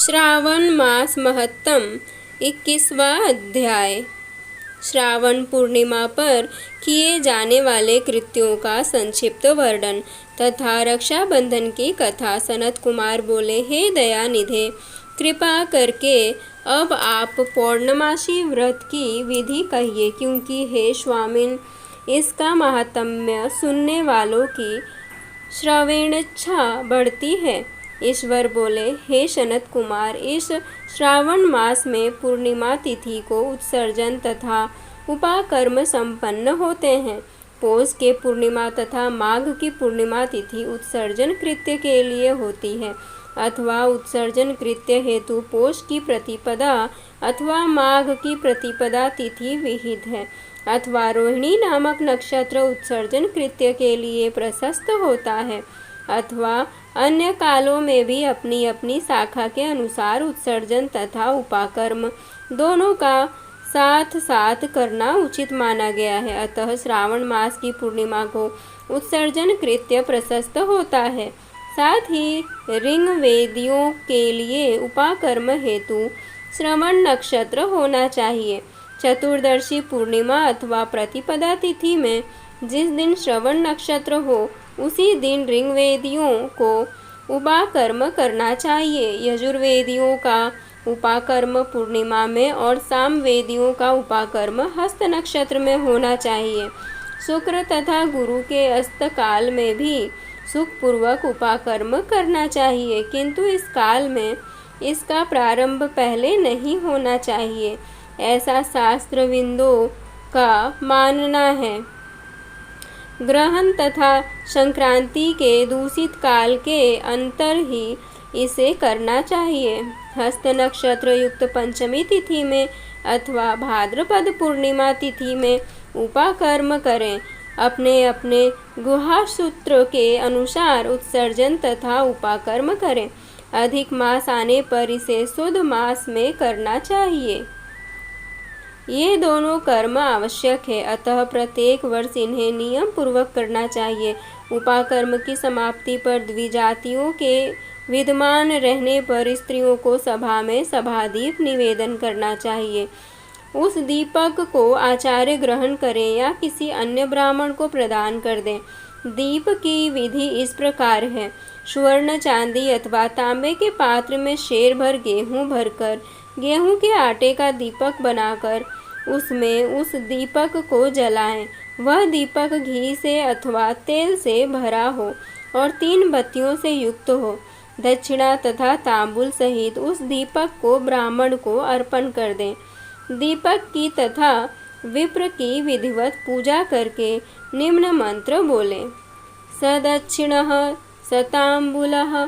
श्रावण मास महत्तम 21वां अध्याय। श्रावण पूर्णिमा पर किए जाने वाले कृत्यों का संक्षिप्त वर्णन तथा रक्षाबंधन की कथा। सनत कुमार बोले, हे दयानिधे, कृपा करके अब आप पौर्णमासी व्रत की विधि कहिए, क्योंकि हे स्वामिन, इसका महात्म्य सुनने वालों की श्रवणेच्छा बढ़ती है। ईश्वर बोले, हे सनत कुमार, इस श्रावण मास में पूर्णिमा तिथि को उत्सर्जन तथा उपाकर्म संपन्न होते हैं। पौष के पूर्णिमा तथा माघ की पूर्णिमा तिथि उत्सर्जन कृत्य के लिए होती है, अथवा उत्सर्जन कृत्य हेतु पौष की प्रतिपदा अथवा माघ की प्रतिपदा तिथि विहित है, अथवा रोहिणी नामक नक्षत्र उत्सर्जन कृत्य के लिए प्रशस्त होता है, अथवा अन्य कालों में भी अपनी अपनी शाखा के अनुसार उत्सर्जन तथा उपाकर्म दोनों का साथ साथ करना उचित माना गया है। अतः श्रावण मास की पूर्णिमा को उत्सर्जन कृत्य प्रशस्त होता है। साथ ही ऋग्वेदियों के लिए उपाकर्म हेतु श्रवण नक्षत्र होना चाहिए। चतुर्दशी पूर्णिमा अथवा प्रतिपदा तिथि में जिस दिन श्रवण नक्षत्र हो, उसी दिन ऋग्वेदियों को उपाकर्म करना चाहिए। यजुर्वेदियों का उपाकर्म पूर्णिमा में और सामवेदियों का उपाकर्म हस्त नक्षत्र में होना चाहिए। शुक्र तथा गुरु के अस्त काल में भी सुखपूर्वक उपाकर्म करना चाहिए, किंतु इस काल में इसका प्रारंभ पहले नहीं होना चाहिए, ऐसा शास्त्रविदों का मानना है। ग्रहण तथा संक्रांति के दूषित काल के अंतर ही इसे करना चाहिए। हस्त नक्षत्र युक्त पंचमी तिथि में अथवा भाद्रपद पूर्णिमा तिथि में उपाकर्म करें। अपने अपने गुहासूत्र के अनुसार उत्सर्जन तथा उपाकर्म करें। अधिक मास आने पर इसे शुद्ध मास में करना चाहिए। ये दोनों कर्म आवश्यक है, अतः प्रत्येक वर्ष इन्हें नियम पूर्वक करना चाहिए। उपाकर्म की समाप्ति पर द्विजातियों के विद्यमान रहने पर स्त्रियों को सभा में सभादीप निवेदन करना चाहिए। उस दीपक को आचार्य ग्रहण करें या किसी अन्य ब्राह्मण को प्रदान कर दें। दीप की विधि इस प्रकार है। स्वर्ण, चांदी अथवा तांबे के पात्र में शेर भर गेहूं भरकर गेहूं के आटे का दीपक बनाकर उसमें उस दीपक को जलाएं। वह दीपक घी से अथवा तेल से भरा हो और 3 बत्तियों से युक्त हो। दक्षिणा तथा तांबूल सहित उस दीपक को ब्राह्मण को अर्पण कर दें। दीपक की तथा विप्र की विधिवत पूजा करके निम्न मंत्र बोलें। सदक्षिणः सतांबूलः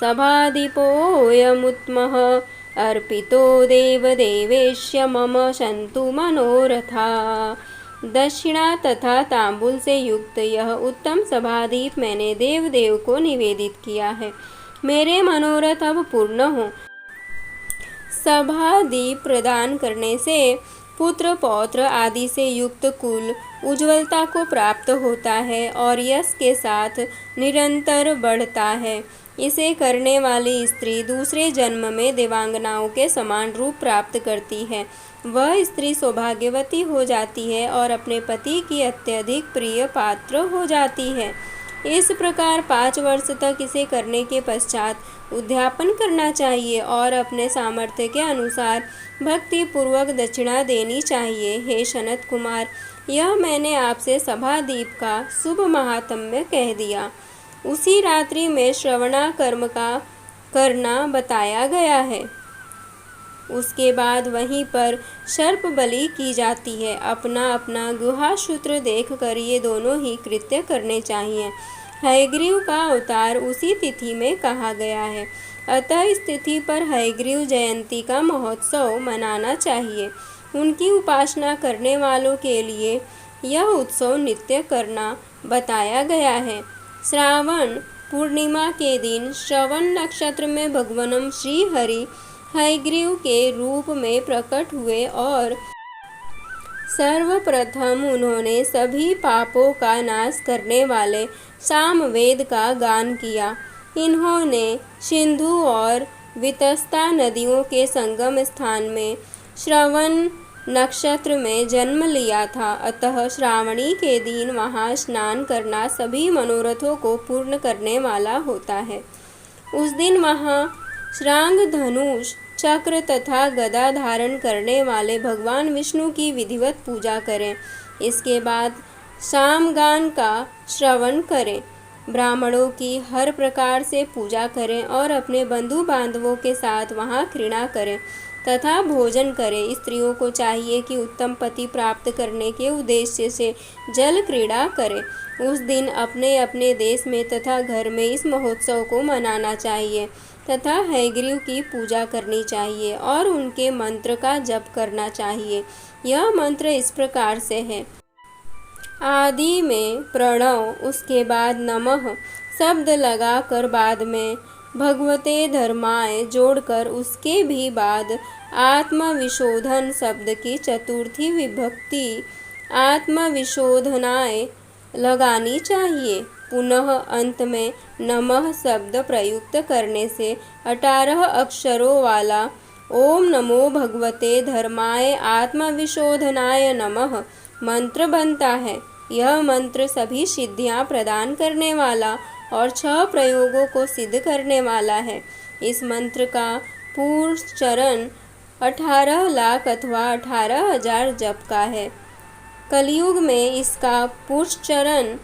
सभादीपोऽयमुत्तमः अर्पितो देवदेवेश्य मम सन्तु मनोरथा। दक्षिणा तथा तांबूल से युक्त यह उत्तम सभादीप मैंने देवदेव को निवेदित किया है। मेरे मनोरथ अब पूर्ण हो। सभादीप प्रदान करने से पुत्र पौत्र आदि से युक्त कुल उज्ज्वलता को प्राप्त होता है और यश के साथ निरंतर बढ़ता है। इसे करने वाली स्त्री दूसरे जन्म में देवांगनाओं के समान रूप प्राप्त करती है। वह स्त्री सौभाग्यवती हो जाती है और अपने पति की अत्यधिक प्रिय पात्र हो जाती है। इस प्रकार 5 वर्ष तक इसे करने के पश्चात उद्यापन करना चाहिए और अपने सामर्थ्य के अनुसार भक्ति पूर्वक दक्षिणा देनी चाहिए। हे सनत कुमार, यह मैंने आपसे सभादीप का शुभ महात्म्य कह दिया। उसी रात्रि में श्रवणाकर्म का करना बताया गया है। उसके बाद वहीं पर सर्प बलि की जाती है। अपना अपना गुहासूत्र देखकर ये दोनों ही कृत्य करने चाहिए। हयग्रीव का अवतार उसी तिथि में कहा गया है, अतः इस तिथि पर हयग्रीव जयंती का महोत्सव मनाना चाहिए। उनकी उपासना करने वालों के लिए यह उत्सव नित्य करना बताया गया है। श्रावण पूर्णिमा के दिन श्रवण नक्षत्र में भगवान श्री हरि हयग्रीव के रूप में प्रकट हुए और सर्वप्रथम उन्होंने सभी पापों का नाश करने वाले सामवेद का गान किया। इन्होंने सिंधु और वितस्ता नदियों के संगम स्थान में श्रवण नक्षत्र में जन्म लिया था। अतः श्रावणी के दिन वहाँ स्नान करना सभी मनोरथों को पूर्ण करने वाला होता है। उस दिन वहाँ श्रांग धनुष चक्र तथा गदा धारण करने वाले भगवान विष्णु की विधिवत पूजा करें। इसके बाद सामगान का श्रवण करें, ब्राह्मणों की हर प्रकार से पूजा करें और अपने बंधु बांधवों के साथ वहाँ क्रीड़ा करें तथा भोजन करें। स्त्रियों को चाहिए कि उत्तम पति प्राप्त करने के उद्देश्य से जल क्रीड़ा करें। उस दिन अपने अपने देश में तथा घर में इस महोत्सव को मनाना चाहिए तथा हयग्रीव की पूजा करनी चाहिए और उनके मंत्र का जप करना चाहिए। यह मंत्र इस प्रकार से है: आदि में प्रणव, उसके बाद नमः शब्द लगाकर बाद में भगवते धर्माय जोड़कर उसके भी बाद आत्मविशोधन शब्द की चतुर्थी विभक्ति आत्मविशोधनाय लगानी चाहिए। पुनः अंत में नमः शब्द प्रयुक्त करने से 18 अक्षरों वाला ओम नमो भगवते धर्माय आत्मविशोधनाय नमः मंत्र बनता है। यह मंत्र सभी सिद्धियां प्रदान करने वाला और 6 प्रयोगों को सिद्ध करने वाला है। इस मंत्र का पुरुषचरण 18 लाख अथवा 18,000 जप का है। कलयुग में इसका पुरुषचरण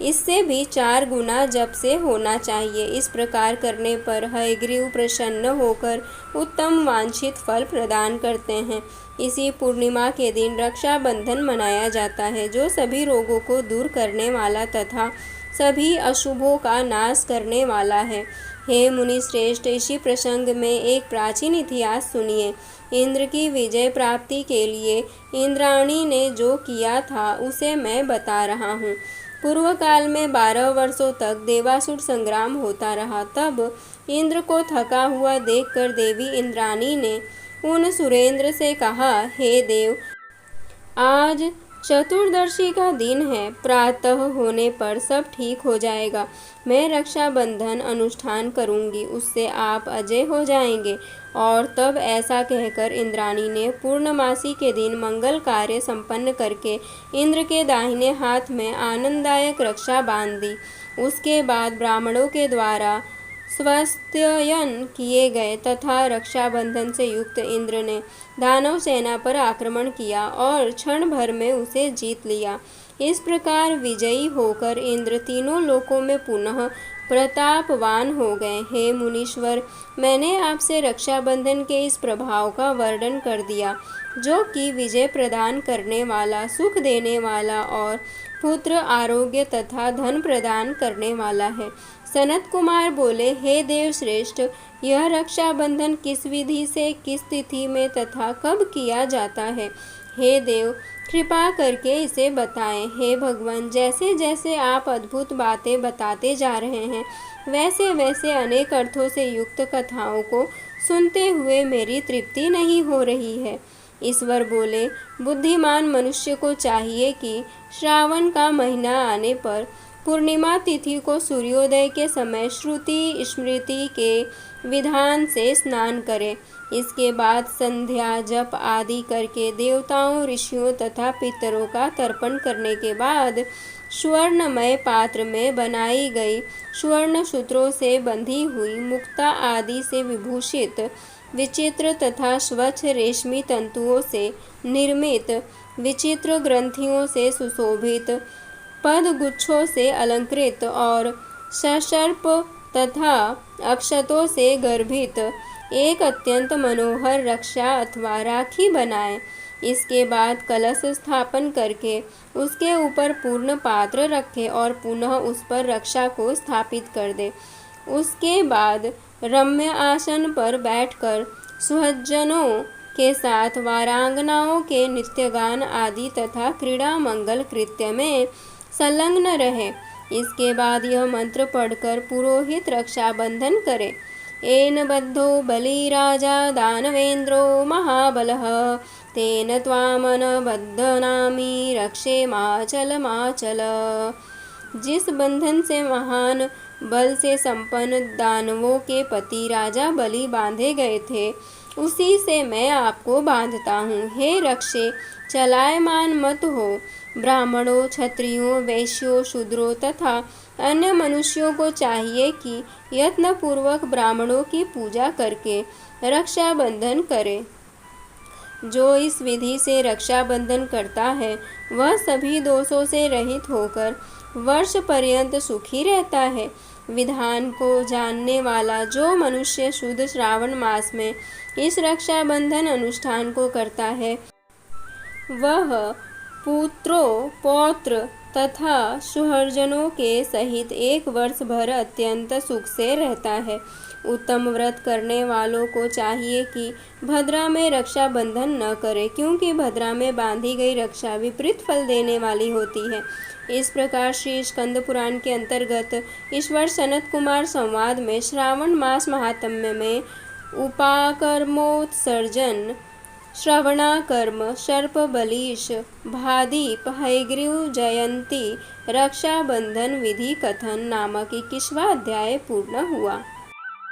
इससे भी 4 गुना जप से होना चाहिए। इस प्रकार करने पर हयग्रीव प्रसन्न होकर उत्तम वांछित फल प्रदान करते हैं। इसी पूर्णिमा के दिन रक्षाबंधन मनाया जाता है, जो सभी रोगों को दूर करने वाला तथा सभी अशुभों का नाश करने वाला है। हे मुनि श्रेष्ठ, इसी प्रसंग में एक प्राचीन इतिहास सुनिए। इंद्र की विजय प्राप्ति के लिए इंद्राणी ने जो किया था उसे मैं बता रहा हूँ। पूर्व काल में 12 वर्षों तक देवासुर संग्राम होता रहा। तब इंद्र को थका हुआ देखकर देवी इंद्राणी ने उन सुरेंद्र से कहा, हे देव, आज चतुर्दशी का दिन है, प्रातः होने पर सब ठीक हो जाएगा। मैं रक्षाबंधन अनुष्ठान करूंगी, उससे आप अजय हो जाएंगे। और तब ऐसा कहकर इंद्राणी ने पूर्णमासी के दिन मंगल कार्य संपन्न करके इंद्र के दाहिने हाथ में आनंददायक रक्षा बांध दी। उसके बाद ब्राह्मणों के द्वारा स्वस्त्ययन किए गए तथा रक्षाबंधन से युक्त इंद्र ने दानव सेना पर आक्रमण किया और क्षण भर में उसे जीत लिया। इस प्रकार विजयी होकर इंद्र तीनों लोकों में पुनः प्रतापवान हो गए। हे मुनीश्वर, मैंने आपसे रक्षाबंधन के इस प्रभाव का वर्णन कर दिया, जो कि विजय प्रदान करने वाला, सुख देने वाला और पुत्र, आरोग्य तथा धन प्रदान करने वाला है। सनत कुमार बोले, हे देव श्रेष्ठ, यह रक्षाबंधन किस विधि से, किस तिथि में तथा कब किया जाता है? हे देव, कृपा करके इसे बताएं। हे भगवान, जैसे जैसे आप अद्भुत बातें बताते जा रहे हैं, वैसे वैसे अनेक अर्थों से युक्त कथाओं को सुनते हुए मेरी तृप्ति नहीं हो रही है। ईश्वर बोले, बुद्धिमान मनुष्य को चाहिए कि श्रावण का महीना आने पर पूर्णिमा तिथि को सूर्योदय के समय श्रुति स्मृति के विधान से स्नान करे। इसके बाद संध्या जप आदि करके देवताओं, ऋषियों तथा पितरों का तर्पण करने के बाद स्वर्णमय पात्र में बनाई गई स्वर्ण सूत्रों से बंधी हुई मुक्ता आदि से विभूषित विचित्र तथा स्वच्छ रेशमी तंतुओं से निर्मित विचित्र ग्रंथियों से सुशोभित पदगुच्छों से अलंकृत और सशर्प तथा अक्षतों से गर्भित एक अत्यंत मनोहर रक्षा अथवा राखी बनाए। इसके बाद कलश स्थापन करके उसके ऊपर पूर्ण पात्र रखे और पुनः उस पर रक्षा को स्थापित कर दे। उसके बाद रम्य आसन पर बैठकर सुहज्जनों के साथ वारांगनाओं के नृत्यगान आदि तथा क्रीड़ा मंगल कृत्य में संलग्न रहे। इसके बाद यह मंत्र पढ़कर पुरोहित रक्षाबंधन करे। एन बद्धो बलि राजा दानवेन्द्रो महाबलः तेन त्वामन बद्धनामि रक्षे माचल माचल। जिस बंधन से महान बल से संपन्न दानवों के पति राजा बलि बांधे गए थे, उसी से मैं आपको बांधता हूँ। हे रक्षे, चलायमान मत हो। ब्राह्मणों, क्षत्रियों, वैश्यों, शूद्रों तथा अन्य मनुष्यों को चाहिए कि यत्नपूर्वक ब्राह्मणों की पूजा करके रक्षाबंधन करे। जो इस विधि से रक्षाबंधन करता है वह सभी दोषों से रहित होकर वर्ष पर्यंत सुखी रहता है। विधान को जानने वाला जो मनुष्य शुद्ध श्रावण मास में इस रक्षाबंधन अनुष्ठान को करता है वह पुत्रों, पौत्र तथा सुहृजनों के सहित 1 वर्ष भर अत्यंत सुख से रहता है। उत्तम व्रत करने वालों को चाहिए कि भद्रा में रक्षाबंधन न करे, क्योंकि भद्रा में बांधी गई रक्षा विपरीत फल देने वाली होती है। इस प्रकार श्री स्कंद पुराण के अंतर्गत ईश्वर सनत कुमार संवाद में श्रावण मास महात्म्य में उपाकर्मोत्सर्जन, श्रवणाकर्म, सर्पबलीश, भादीप, हयग्रीव जयंती, रक्षाबंधन विधि कथन नामक 21वां अध्याय पूर्ण हुआ।